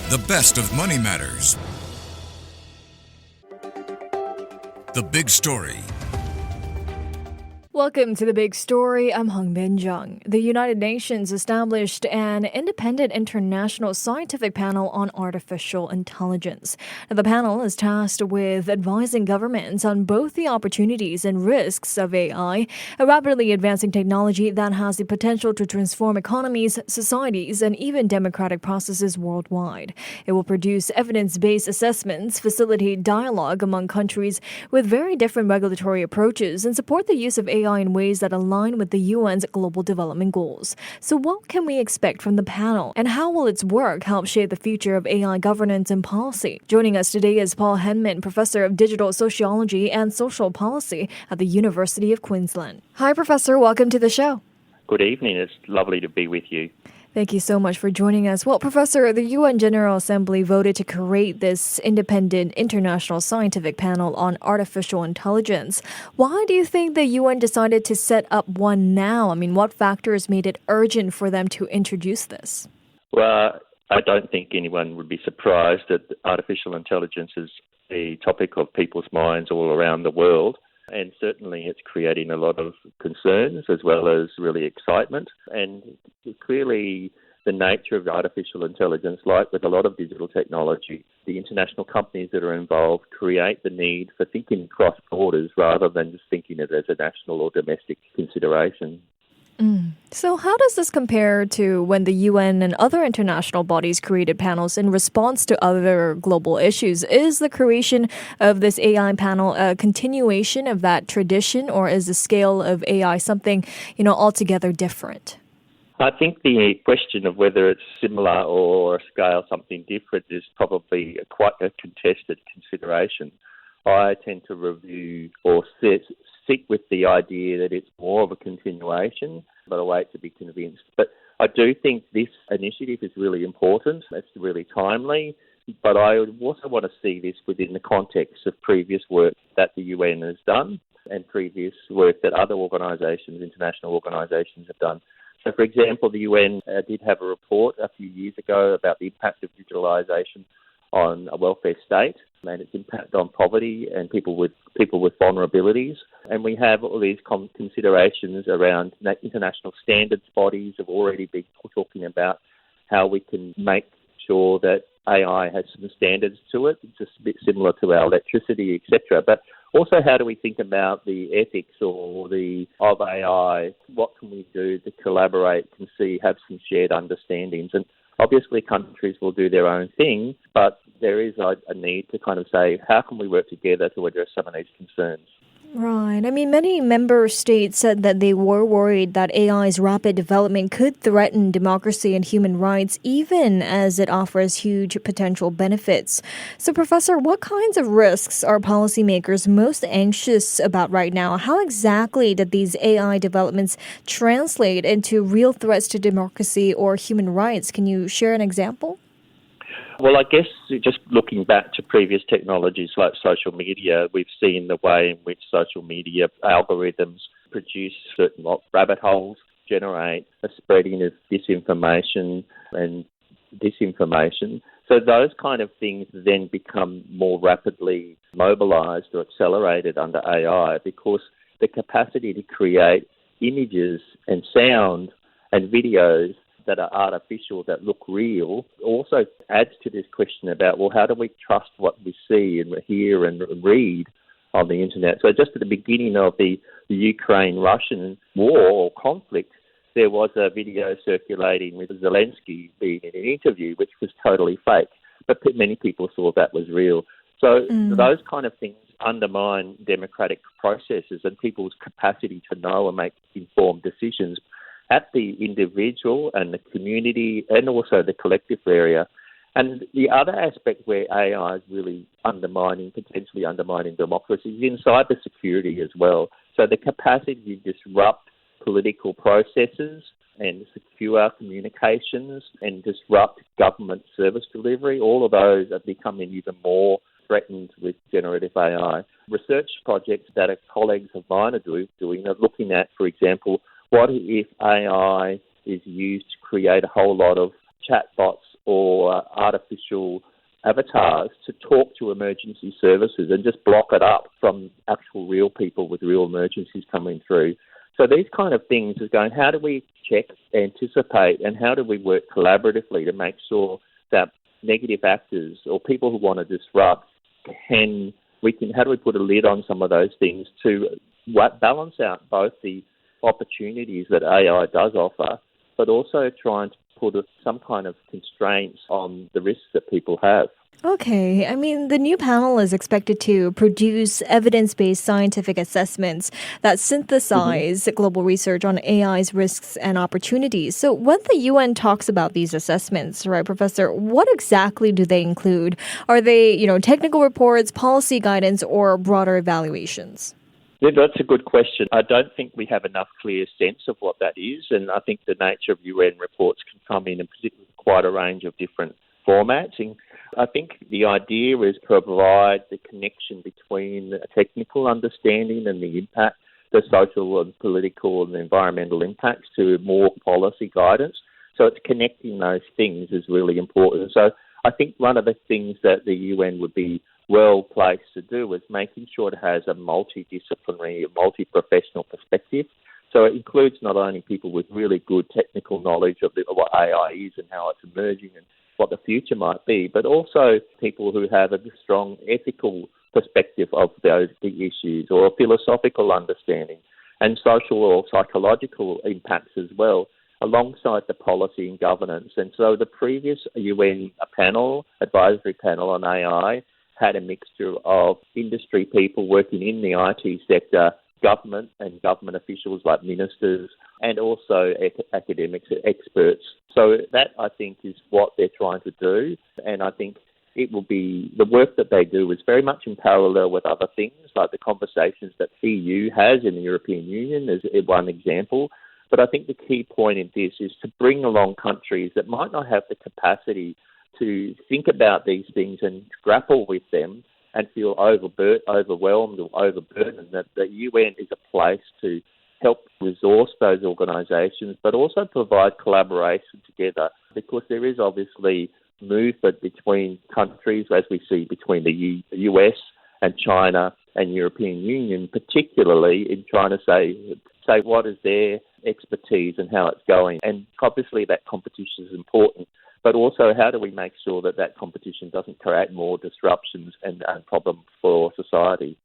The best of Money Matters. The Big Story. Welcome to The Big Story. I'm Hongbin Jeong. The United Nations established an independent international scientific panel on artificial intelligence. The panel is tasked with advising governments on both the opportunities and risks of AI, a rapidly advancing technology that has the potential to transform economies, societies, and even democratic processes worldwide. It will produce evidence-based assessments, facilitate dialogue among countries with very different regulatory approaches, and support the use of AI in ways that align with the UN's global development goals. So what can we expect from the panel, and how will its work help shape the future of AI governance and policy? Joining us today is Paul Henman, Professor of Digital Sociology and Social Policy at the University of Queensland. Hi, Professor. Welcome to the show. Good evening. It's lovely to be with you. Thank you so much for joining us. Well, Professor, the UN General Assembly voted to create this independent international scientific panel on artificial intelligence. Why do you think the UN decided to set up one now? I mean, what factors made it urgent for them to introduce this? Well, I don't think anyone would be surprised that artificial intelligence is a topic of people's minds all around the world. And certainly it's creating a lot of concerns as well as really excitement. And clearly the nature of artificial intelligence, like with a lot of digital technology, the international companies that are involved create the need for thinking across borders rather than just thinking of it as a national or domestic consideration. So how does this compare to when the UN and other international bodies created panels in response to other global issues? Is the creation of this AI panel a continuation of that tradition, or is the scale of AI something, altogether different? I think the question of whether it's similar or a scale something different is probably quite a contested consideration. I tend to review or stick with the idea that it's more of a continuation, but I wait to be convinced. But I do think this initiative is really important. It's really timely. But I also want to see this within the context of previous work that the UN has done and previous work that other organisations, international organisations have done. So, for example, the UN did have a report a few years ago about the impact of digitalisation on a welfare state and its impact on poverty and people with vulnerabilities. And we have all these considerations around international standards bodies have already been talking about how we can make sure that AI has some standards to it. It's just a bit similar to our electricity, etc. But also, how do we think about the ethics of AI? What can we do to collaborate and have some shared understandings? And obviously, countries will do their own thing, but there is a need to kind of say, how can we work together to address some of these concerns? Right. I mean, many member states said that they were worried that AI's rapid development could threaten democracy and human rights, even as it offers huge potential benefits. So, Professor, what kinds of risks are policymakers most anxious about right now? How exactly did these AI developments translate into real threats to democracy or human rights? Can you share an example? Well, I guess just looking back to previous technologies like social media, we've seen the way in which social media algorithms produce certain rabbit holes, generate a spreading of disinformation and disinformation. So those kind of things then become more rapidly mobilised or accelerated under AI because the capacity to create images and sound and videos that are artificial, that look real, also adds to this question about, well, how do we trust what we see and hear and read on the internet? So just at the beginning of the Ukraine-Russian war or conflict, there was a video circulating with Zelensky being in an interview, which was totally fake, but many people thought that was real. So those kind of things undermine democratic processes and people's capacity to know and make informed decisions at the individual and the community and also the collective area. And the other aspect where AI is really potentially undermining democracy is in cybersecurity as well. So the capacity to disrupt political processes and secure communications and disrupt government service delivery, all of those are becoming even more threatened with generative AI. Research projects that colleagues of mine are doing are looking at, for example, what if AI is used to create a whole lot of chatbots or artificial avatars to talk to emergency services and just block it up from actual real people with real emergencies coming through. So these kind of things is going, how do we check, anticipate, and how do we work collaboratively to make sure that negative actors or people who want to disrupt how do we put a lid on some of those things to balance out both the opportunities that AI does offer, but also trying to put some kind of constraints on the risks that people have. Okay, I mean, the new panel is expected to produce evidence-based scientific assessments that synthesize global research on AI's risks and opportunities. So when the UN talks about these assessments, right, Professor, what exactly do they include? Are they, technical reports, policy guidance, or broader evaluations? Yeah, that's a good question. I don't think we have enough clear sense of what that is, and I think the nature of UN reports can come in quite a range of different formats. And I think the idea is to provide the connection between a technical understanding and the impact, the social and political and environmental impacts to more policy guidance. So it's connecting those things is really important. So I think one of the things that the UN would be well placed to do is making sure it has a multidisciplinary, multi-professional perspective. So it includes not only people with really good technical knowledge of what AI is and how it's emerging and what the future might be, but also people who have a strong ethical perspective of the issues or a philosophical understanding and social or psychological impacts as well, alongside the policy and governance. And so the previous UN advisory panel on AI had a mixture of industry people working in the IT sector, government and government officials like ministers, and also academics and experts. So that, I think, is what they're trying to do. And I think it will be the work that they do is very much in parallel with other things, like the conversations that the EU has in the European Union is one example. But I think the key point in this is to bring along countries that might not have the capacity to think about these things and grapple with them and feel overwhelmed or overburdened, that the UN is a place to help resource those organisations, but also provide collaboration together, because there is obviously movement between countries, as we see between the US and China and European Union, particularly in trying to say what is their expertise and how it's going. And obviously that competition is important, but also how do we make sure that competition doesn't create more disruptions and problems for society.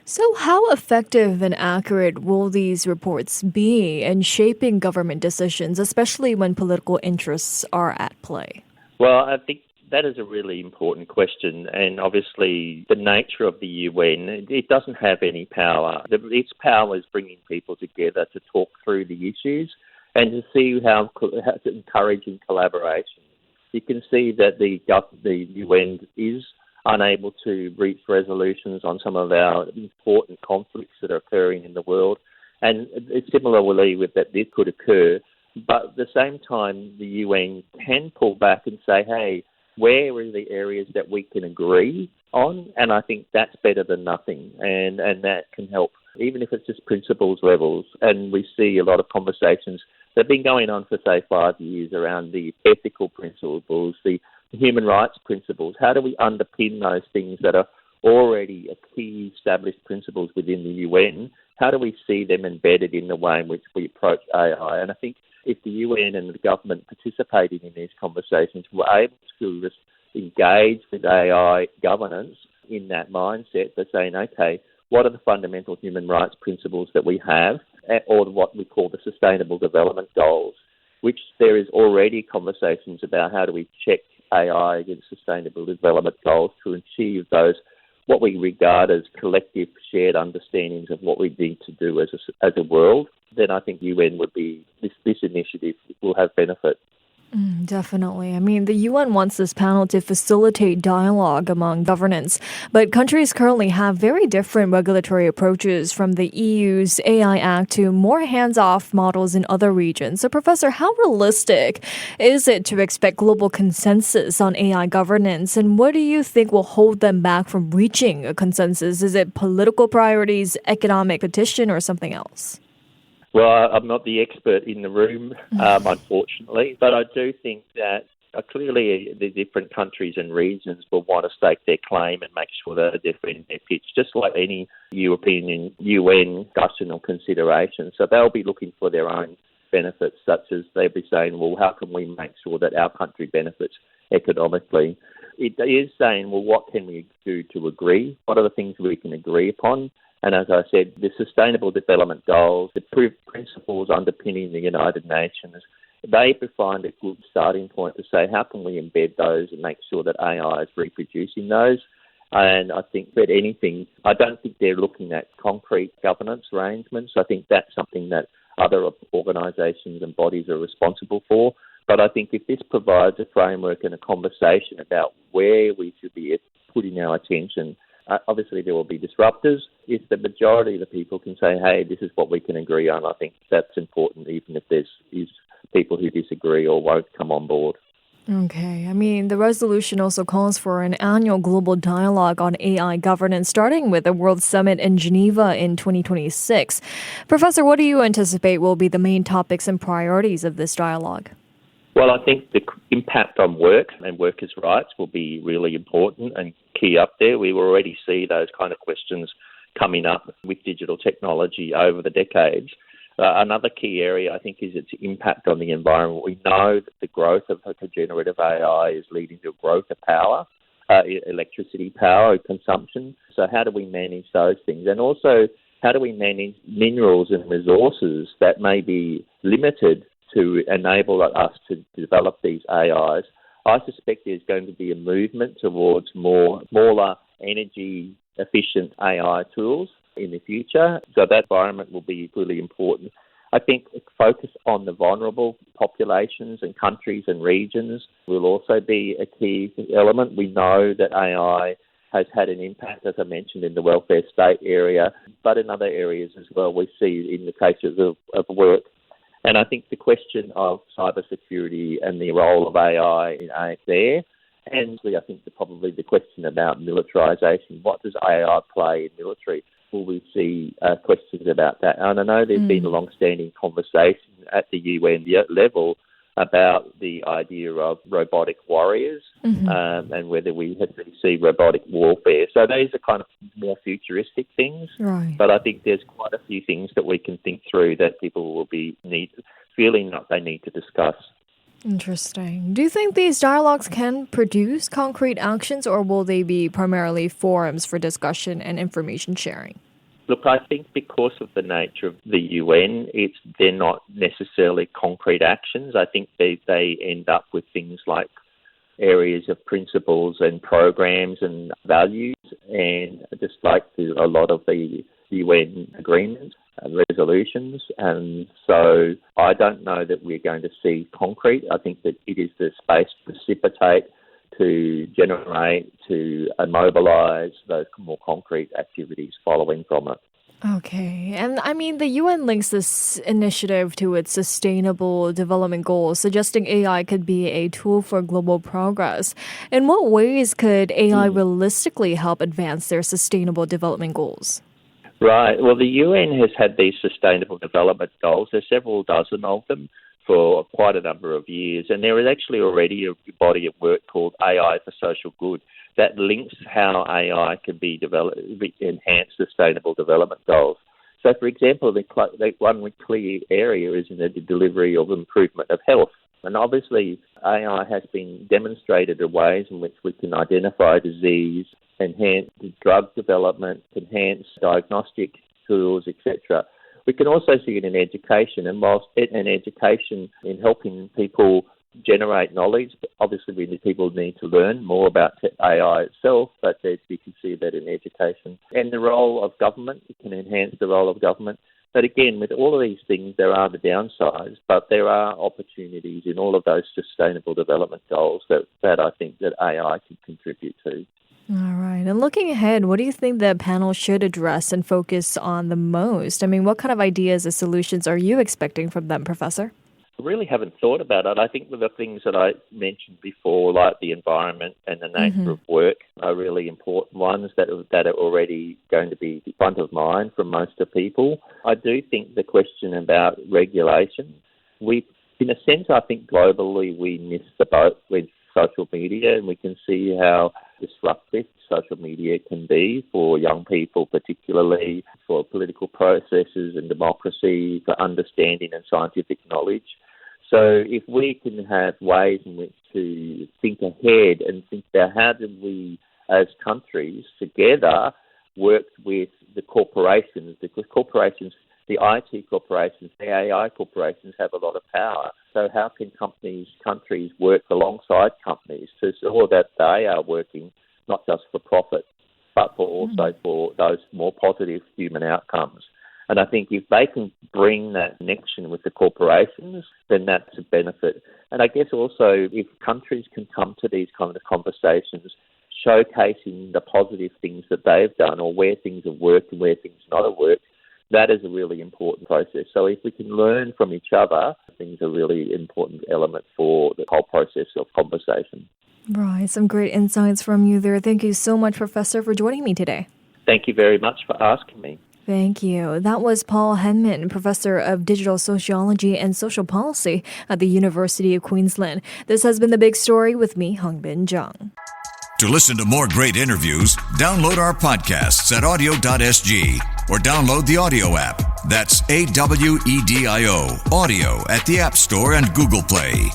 So how effective and accurate will these reports be in shaping government decisions, especially when political interests are at play? Well, I think that is a really important question, and obviously the nature of the UN, it doesn't have any power. Its power is bringing people together to talk through the issues and to see how to encourage collaboration. You can see that the UN is unable to reach resolutions on some of our important conflicts that are occurring in the world, and similarly with that this could occur. But at the same time, the UN can pull back and say, hey, where are the areas that we can agree on? And I think that's better than nothing, and that can help, even if it's just principles levels. And we see a lot of conversations that have been going on for, say, 5 years around the ethical principles, the human rights principles. How do we underpin those things that are already a key established principles within the UN? How do we see them embedded in the way in which we approach AI? And I think if the UN and the government participating in these conversations were able to just engage with AI governance in that mindset, they're saying, okay, what are the fundamental human rights principles that we have, or what we call the Sustainable Development Goals, which there is already conversations about how do we check AI against Sustainable Development Goals to achieve those, what we regard as collective shared understandings of what we need to do as a world. Then I think UN would be, this initiative will have benefit. Definitely. I mean, the UN wants this panel to facilitate dialogue among governments, but countries currently have very different regulatory approaches, from the EU's AI Act to more hands-off models in other regions. So, Professor, how realistic is it to expect global consensus on AI governance, and what do you think will hold them back from reaching a consensus? Is it political priorities, economic competition, or something else? Well, I'm not the expert in the room, unfortunately, but I do think that Clearly, the different countries and regions will want to stake their claim and make sure that they're defending their pitch, just like any European and UN discussion or consideration. So they'll be looking for their own benefits, such as they'll be saying, well, how can we make sure that our country benefits economically? It is saying, well, what can we do to agree? What are the things we can agree upon? And as I said, the Sustainable Development Goals, the principles underpinning the United Nations, they find a good starting point to say, how can we embed those and make sure that AI is reproducing those? And I think that anything, I don't think they're looking at concrete governance arrangements. I think that's something that other organisations and bodies are responsible for. But I think if this provides a framework and a conversation about where we should be putting our attention, obviously there will be disruptors. If the majority of the people can say, hey, this is what we can agree on, I think that's important, even if there's people who disagree or won't come on board. Okay. I mean, the resolution also calls for an annual global dialogue on AI governance, starting with the World Summit in Geneva in 2026. Professor, what do you anticipate will be the main topics and priorities of this dialogue? Well, I think the impact on work and workers' rights will be really important and key up there. We already see those kind of questions coming up with digital technology over the decades. Another key area, I think, is its impact on the environment. We know that the growth of generative AI is leading to a growth of power, electricity power consumption. So how do we manage those things? And also, how do we manage minerals and resources that may be limited to enable us to develop these AIs? I suspect there's going to be a movement towards smaller energy efficient AI tools in the future. So that environment will be really important. I think focus on the vulnerable populations and countries and regions will also be a key element. We know that AI has had an impact, as I mentioned, in the welfare state area, but in other areas as well. We see in the cases of work. And I think the question of cybersecurity and the role of AI there, and I think probably the question about militarisation, what does AI play in military? Will we see questions about that? And I know there's been a long-standing conversation at the UN level about the idea of robotic warriors and whether we see robotic warfare. So these are kind of more futuristic things, right. But I think there's quite a few things that we can think through that people will be feeling that they need to discuss. Interesting. Do you think these dialogues can produce concrete actions, or will they be primarily forums for discussion and information sharing? Look, I think because of the nature of the UN, they're not necessarily concrete actions. I think they end up with things like areas of principles and programs and values, and just like a lot of the UN agreements and resolutions. And so I don't know that we're going to see concrete. I think that it is the space to precipitate, to generate, to mobilise those more concrete activities following from it. Okay. And I mean, the UN links this initiative to its sustainable development goals, suggesting AI could be a tool for global progress. In what ways could AI realistically help advance their sustainable development goals? Right. Well, the UN has had these sustainable development goals. There's several dozen of them for quite a number of years. And there is actually already a body of work called AI for Social Good that links how AI can be enhance sustainable development goals. So, for example, the one clear area is in the delivery of improvement of health. And obviously, AI has been demonstrated in ways in which we can identify disease, enhance drug development, enhance diagnostic tools, etc. We can also see it in education, and whilst in education in helping people generate knowledge, obviously people need to learn more about AI itself, but we can see that in education. And the role of government, it can enhance the role of government. But again, with all of these things, there are the downsides, but there are opportunities in all of those sustainable development goals that I think that AI can contribute to. All right. And looking ahead, what do you think the panel should address and focus on the most? I mean, what kind of ideas and solutions are you expecting from them, Professor? I really haven't thought about it. I think the things that I mentioned before, like the environment and the nature of work, are really important ones that are already going to be front of mind for most of people. I do think the question about regulation, we in a sense, I think globally we miss the boat with social media, and we can see how disruptive social media can be for young people, particularly for political processes and democracy, for understanding and scientific knowledge. So if we can have ways in which to think ahead and think about how do we as countries together work with the corporations, because corporations, the IT corporations, the AI corporations have a lot of power. So how can countries work alongside companies to ensure that they are working not just for profit, but for also for those more positive human outcomes? And I think if they can bring that connection with the corporations, then that's a benefit. And I guess also if countries can come to these kind of conversations, showcasing the positive things that they've done or where things have worked and where things not have worked, that is a really important process. So if we can learn from each other, things are a really important element for the whole process of conversation. Right, some great insights from you there. Thank you so much, Professor, for joining me today. Thank you very much for asking me. Thank you. That was Paul Henman, Professor of Digital Sociology and Social Policy at the University of Queensland. This has been The Big Story with me, Hongbin Jeong. To listen to more great interviews, download our podcasts at audio.sg or download the audio app. That's AWEDIO, audio at the App Store and Google Play.